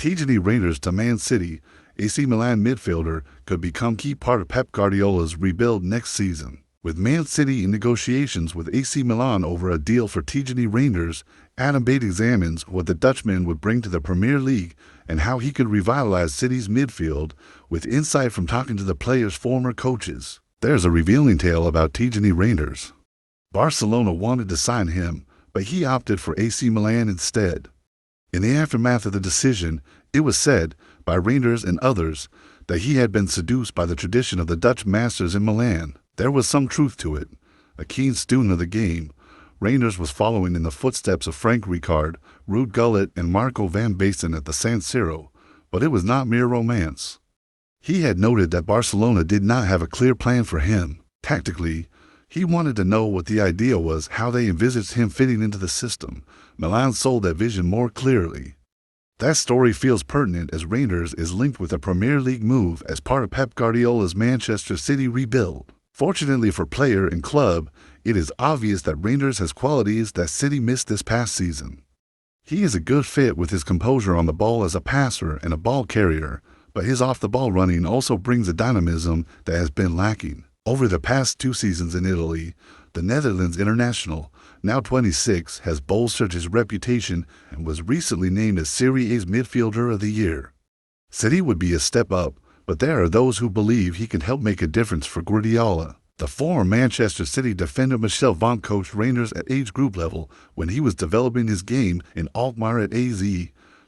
TIJANI Reijnders to Man City, AC Milan midfielder could become key part of Pep Guardiola's rebuild next season. With Man City in negotiations with AC Milan over a deal for TIJANI Reijnders, Adam Bate examines what the Dutchman would bring to the Premier League and how he could revitalize City's midfield with insight from talking to the player's former coaches. There's a revealing tale about TIJANI Reijnders. Barcelona wanted to sign him, but he opted for AC Milan instead. In the aftermath of the decision, it was said, by Reijnders and others, that he had been seduced by the tradition of the Dutch masters in Milan. There was some truth to it. A keen student of the game, Reijnders was following in the footsteps of Frank Rijkaard, Ruud Gullit, and Marco van Basten at the San Siro, but it was not mere romance. He had noted that Barcelona did not have a clear plan for him. Tactically, he wanted to know what the idea was, how they envisaged him fitting into the system. Milan sold that vision more clearly. That story feels pertinent as Reijnders is linked with a Premier League move as part of Pep Guardiola's Manchester City rebuild. Fortunately for player and club, it is obvious that Reijnders has qualities that City missed this past season. He is a good fit with his composure on the ball as a passer and a ball carrier, but his off-the-ball running also brings a dynamism that has been lacking. Over the past 2 seasons in Italy, the Netherlands international, now 26, has bolstered his reputation and was recently named as Serie A's Midfielder of the Year. City would be a step up, but there are those who believe he can help make a difference for Guardiola. The former Manchester City defender Michel Vonk coached Reijnders at age group level when he was developing his game in Alkmaar at AZ.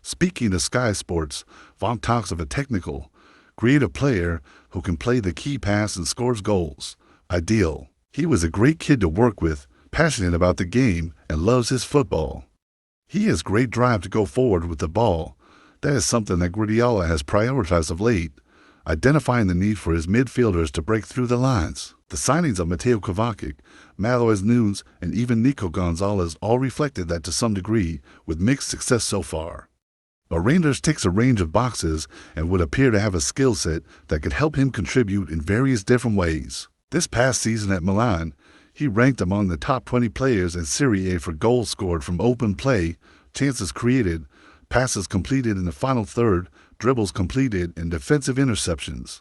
Speaking to Sky Sports, Vonk talks of a technical, creative player who can play the key pass and scores goals. Ideal. He was a great kid to work with, passionate about the game, and loves his football. He has great drive to go forward with the ball. That is something that Guardiola has prioritized of late, identifying the need for his midfielders to break through the lines. The signings of Mateo Kovacic, Matheus Nunes, and even Nico Gonzalez all reflected that to some degree, with mixed success so far. But Reijnders ticks a range of boxes and would appear to have a skill set that could help him contribute in various different ways. This past season at Milan, he ranked among the top 20 players in Serie A for goals scored from open play, chances created, passes completed in the final third, dribbles completed, and defensive interceptions.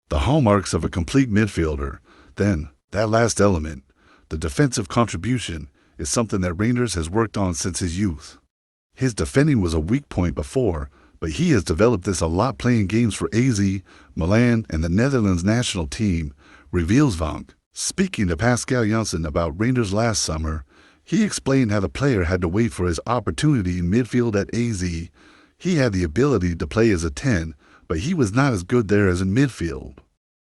The hallmarks of a complete midfielder. Then, that last element, the defensive contribution, is something that Reijnders has worked on since his youth. His defending was a weak point before, but he has developed this a lot playing games for AZ, Milan, and the Netherlands national team, reveals Vonk. Speaking to Pascal Janssen about Reijnders last summer, he explained how the player had to wait for his opportunity in midfield at AZ. He had the ability to play as a 10, but he was not as good there as in midfield.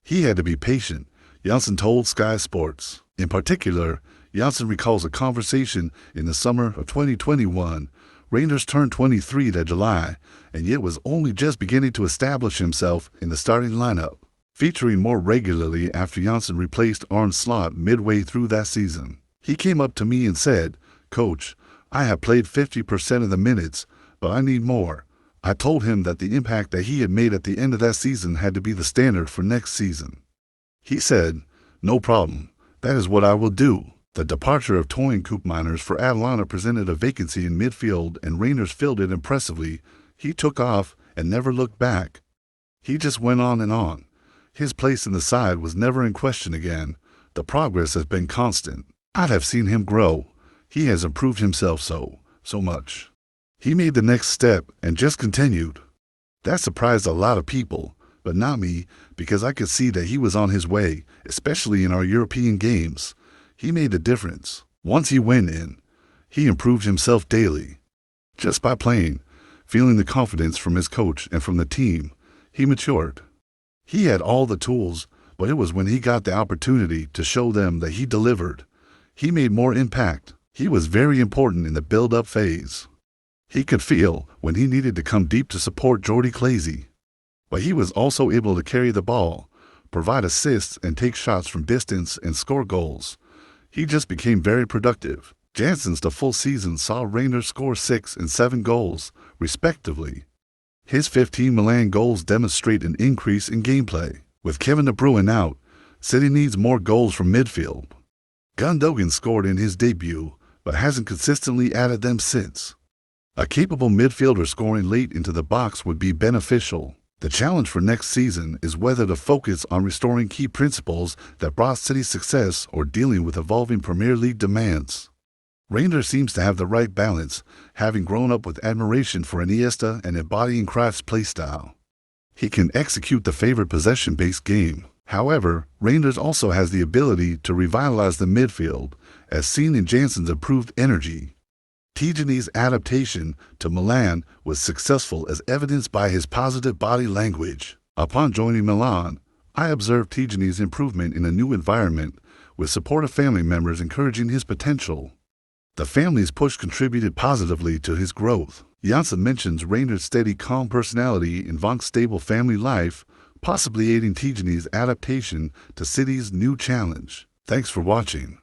He had to be patient, Janssen told Sky Sports. In particular, Janssen recalls a conversation in the summer of 2021. Reijnders turned 23 that July, and yet was only just beginning to establish himself in the starting lineup, featuring more regularly after Janssen replaced Arne Slot midway through that season. He came up to me and said, "Coach, I have played 50% of the minutes, but I need more." I told him that the impact that he had made at the end of that season had to be the standard for next season. He said, "No problem. That is what I will do." The departure of Toyin Koopmeiners for Atalanta presented a vacancy in midfield, and Reijnders filled it impressively. He took off and never looked back. He just went on and on. His place in the side was never in question again. The progress has been constant. I'd have seen him grow. He has improved himself so much. He made the next step and just continued. That surprised a lot of people, but not me, because I could see that he was on his way, especially in our European games. He made a difference. Once he went in, he improved himself daily. Just by playing, feeling the confidence from his coach and from the team, he matured. He had all the tools, but it was when he got the opportunity to show them that he delivered. He made more impact. He was very important in the build-up phase. He could feel when he needed to come deep to support Jordi Clazy. But he was also able to carry the ball, provide assists, and take shots from distance and score goals. He just became very productive. Janssen's full season saw Reijnders score 6 and 7 goals, respectively. His 15 Milan goals demonstrate an increase in gameplay. With Kevin De Bruyne out, City needs more goals from midfield. Gundogan scored in his debut, but hasn't consistently added them since. A capable midfielder scoring late into the box would be beneficial. The challenge for next season is whether to focus on restoring key principles that brought City's success or dealing with evolving Premier League demands. Reijnders seems to have the right balance, having grown up with admiration for Iniesta and embodying Cruyff's playstyle. He can execute the favored possession-based game. However, Reijnders also has the ability to revitalize the midfield, as seen in Jansen's improved energy. TIJANI's adaptation to Milan was successful, as evidenced by his positive body language. Upon joining Milan, I observed TIJANI's improvement in a new environment, with supportive family members encouraging his potential. The family's push contributed positively to his growth. Jansen mentions Reijnders' steady, calm personality and Vonk's stable family life, possibly aiding TIJANI's adaptation to City's new challenge. Thanks for watching.